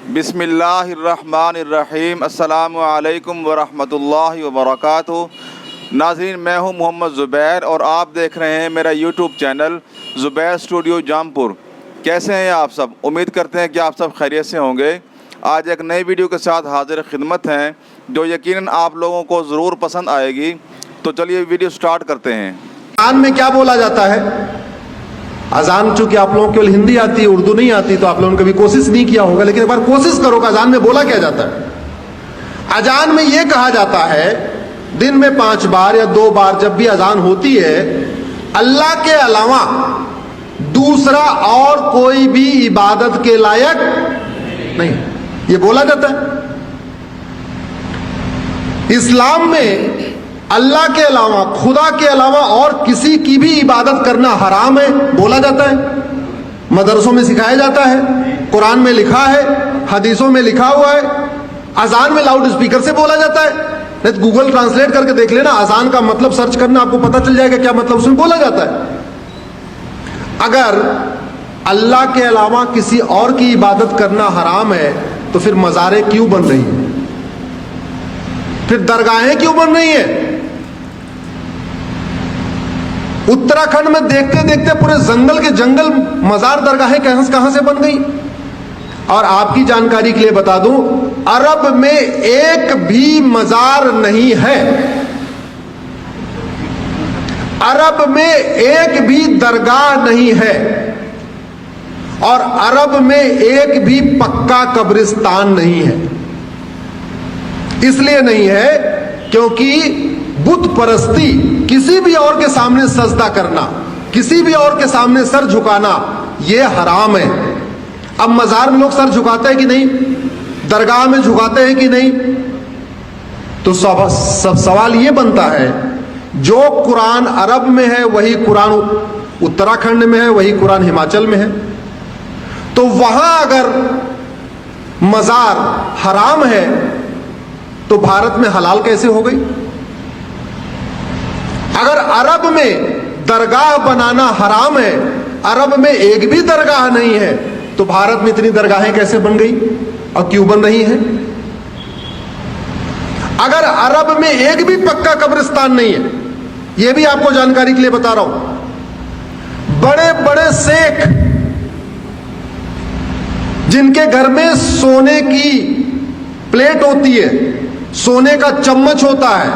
बिस्मिल्लाहिर्रहमानिर्रहीम। अस्सलामु अलैकुम वरहमतुल्लाहि वबरकातुहू। नाज़रीन, मैं हूं मोहम्मद ज़ुबैर और आप देख रहे हैं मेरा YouTube channel Zubair studio Jampur. कैसे हैं आप सब? उम्मीद करते हैं कि आप सब खैरियत से होंगे। आज एक नई वीडियो के साथ हाजिर खिदमत हैं जो यकीनन आप लोगों को ज़रूर पसंद आएगी। तो चलिए वीडियो स्टार्ट करते हैं। अज़ान में क्या बोला जाता है? अज़ान चूंकि आप लोगों को केवल हिंदी आती है, उर्दू नहीं आती, तो आप लोगों ने कभी कोशिश नहीं किया होगा, लेकिन एक बार कोशिश करो कि अज़ान में बोला क्या जाता है। अज़ान में यह कहा जाता है दिन में 5 बार या 2 बार जब भी अज़ान होती है, अल्लाह के अलावा दूसरा और कोई भी इबादत के लायक नहीं, ये बोला जाता है। इस्लाम में अल्लाह के अलावा, खुदा के अलावा और किसी की भी इबादत करना हराम है, बोला जाता है। मदरसों में सिखाया जाता है, कुरान में लिखा है, हदीसों में लिखा हुआ है। अजान में लाउड स्पीकर से बोला जाता है, नहीं तो गूगल ट्रांसलेट करके देख लेना, अजान का मतलब सर्च करना, आपको पता चल जाएगा क्या मतलब उसमें बोला जाता है। अगर अल्लाह के अलावा किसी और की इबादत करना हराम है तो फिर मज़ारें क्यों बन रही हैं, फिर दरगाहें क्यों बन रही हैं? उत्तराखंड में देखते देखते पूरे जंगल के जंगल मजार दरगाहें कहां से बन गई। और आपकी जानकारी के लिए बता दूं, अरब में एक भी मजार नहीं है, अरब में एक भी दरगाह नहीं है, और अरब में एक भी पक्का कब्रिस्तान नहीं है। इसलिए नहीं है क्योंकि बुत परस्ती, किसी भी और के सामने सजदा करना, किसी भी और के सामने सर झुकाना, यह हराम है। अब मजार में लोग सर झुकाते हैं कि नहीं, दरगाह में झुकाते हैं कि नहीं, तो सब सवाल यह बनता है, जो कुरान अरब में है वही कुरान उत्तराखंड में है, वही कुरान हिमाचल में है, तो वहां अगर मजार हराम है तो भारत में हलाल कैसे हो गई? अगर अरब में दरगाह बनाना हराम है, अरब में एक भी दरगाह नहीं है, तो भारत में इतनी दरगाहें कैसे बन गई और क्यों बन रही हैं? अगर अरब में एक भी पक्का कब्रिस्तान नहीं है, यह भी आपको जानकारी के लिए बता रहा हूं, बड़े बड़े शेख जिनके घर में सोने की प्लेट होती है, सोने का चम्मच होता है,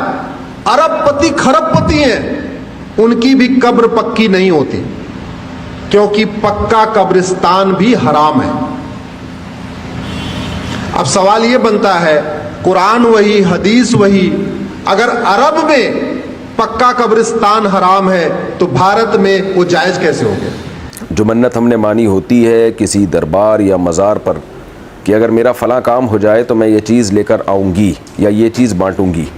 अरबपति खरबपति हैं, उनकी भी कब्र पक्की नहीं होती, क्योंकि पक्का कब्रिस्तान भी हराम है। अब सवाल यह बनता है, कुरान वही, हदीस वही, अगर अरब में पक्का कब्रिस्तान हराम है तो भारत में वो जायज कैसे हो गया? जो मन्नत हमने मानी होती है किसी दरबार या मज़ार पर कि अगर मेरा फ़लाँ काम हो जाए तो मैं ये चीज़ लेकर आऊँगी या ये चीज़ बांटूँगी।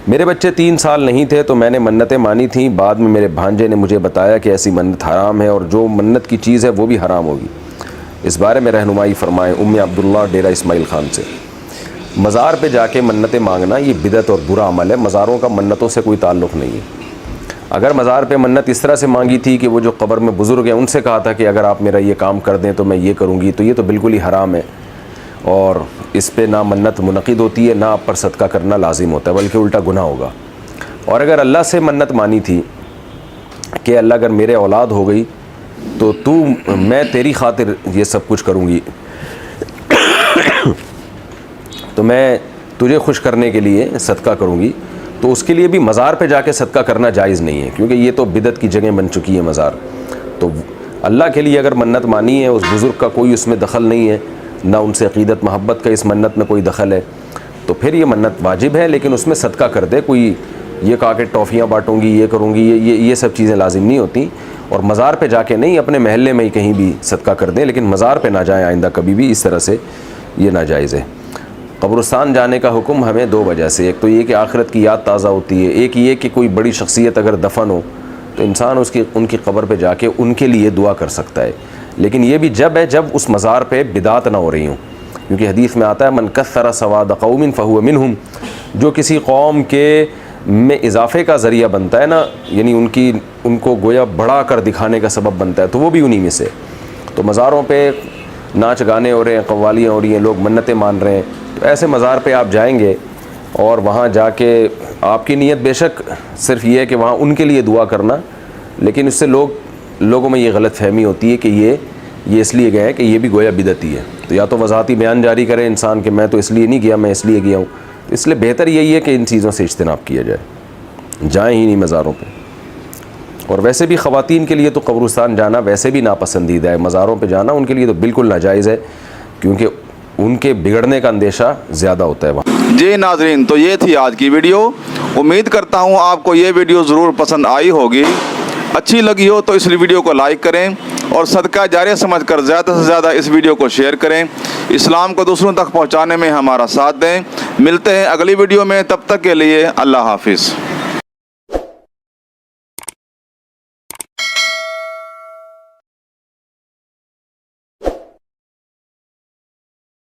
मेरे बच्चे 3 साल नहीं थे तो मैंने मन्नतें मानी थी, बाद में मेरे भांजे ने मुझे बताया कि ऐसी मन्नत हराम है और जो मन्नत की चीज़ है वो भी हराम होगी। इस बारे में रहनुमाई फ़रमाएँ उम्मे अब्दुल्ला डेरा इस्माइल ख़ान से। मज़ार पे जाके मन्नतें मांगना ये बिदअत और बुरा अमल है, मज़ारों का मन्नतों से कोई ताल्लुक़ नहीं है। अगर मज़ार पे मन्नत इस तरह से मांगी थी कि वो जो कब्र में बुज़ुर्ग हैं उनसे कहा था कि अगर आप मेरा ये काम कर दें तो मैं ये करूँगी, तो ये तो बिल्कुल ही हराम है और इस पे ना मन्नत मुनक़िद होती है, ना आप पर सदका करना लाजिम होता है, बल्कि उल्टा गुनाह होगा। और अगर अल्लाह से मन्नत मानी थी कि अल्लाह अगर मेरे औलाद हो गई तो मैं तेरी खातिर ये सब कुछ करूँगी, तो मैं तुझे खुश करने के लिए सदका करूँगी, तो उसके लिए भी मज़ार पे जाके सदका करना जायज़ नहीं है, क्योंकि ये तो बिदअत की जगह बन चुकी है मज़ार। तो अल्लाह के लिए अगर मन्नत मानी है, उस बुज़ुर्ग का कोई उसमें दखल नहीं है, ना उनसे अक़ीदत मोहब्बत का इस मन्नत में कोई दखल है, तो फिर ये मन्नत वाजिब है, लेकिन उसमें सदका कर दे। कोई ये कहा कि टॉफ़ियाँ बांटूँगी, ये करूँगी, ये सब चीज़ें लाजिम नहीं होती। और मज़ार पे जाके नहीं, अपने महल्ले में ही कहीं भी सदका कर दें, लेकिन मज़ार पे ना जाएँ आइंदा कभी भी, इस तरह से ये नाजायज़ है। कब्रिस्तान जाने का हुक्म हमें 2 वजह से, एक तो ये कि आखिरत की याद ताज़ा होती है, एक ये कि कोई बड़ी शख्सियत अगर दफन हो तो इंसान उनकी कब्र पे जाके उनके लिए दुआ कर सकता है। लेकिन ये भी जब उस मज़ार पे बिदात ना हो रही हूँ, क्योंकि हदीस में आता है मन कस्सरा सवाद कौमिन फहुव मिनहुम, जो किसी कौम के में इजाफ़े का ज़रिया बनता है ना, यानी उनको गोया बढ़ा कर दिखाने का सबब बनता है, तो वो भी उन्हीं में से। तो मज़ारों पे नाच गाने हो रहे हैं, कव्वालियाँ हो रही हैं, लोग मन्नतें मान रहे हैं। तो ऐसे मज़ार पे आप जाएंगे और वहाँ जाके आपकी नीयत बेशक सिर्फ ये है कि वहाँ उनके लिए दुआ करना, लेकिन इससे लोगों में ये गलत फहमी होती है कि ये इसलिए गए हैं कि ये भी गोया बिदती है। तो या तो वज़ाहती बयान जारी करे इंसान कि मैं तो इसलिए नहीं गया, मैं इसलिए गया हूँ। तो इसलिए बेहतर यही है कि इन चीज़ों से इज्तिनाब किया जाए, जाएँ ही नहीं मज़ारों पे। और वैसे भी ख़वातीन के लिए तो कब्रिस्तान जाना वैसे भी नापसंदीदा है, मज़ारों पे जाना उनके लिए तो बिल्कुल नाजायज़ है, क्योंकि उनके बिगड़ने का अंदेशा ज़्यादा होता है वहाँ। जी नाजरीन, तो ये थी आज की वीडियो। उम्मीद करता हूँ आपको ये वीडियो ज़रूर पसंद आई होगी। अच्छी लगी हो तो इस वीडियो को लाइक करें और सदका जारिया समझकर ज़्यादा से ज़्यादा इस वीडियो को शेयर करें। इस्लाम को दूसरों तक पहुँचाने में हमारा साथ दें। मिलते हैं अगली वीडियो में, तब तक के लिए अल्लाह हाफिज़।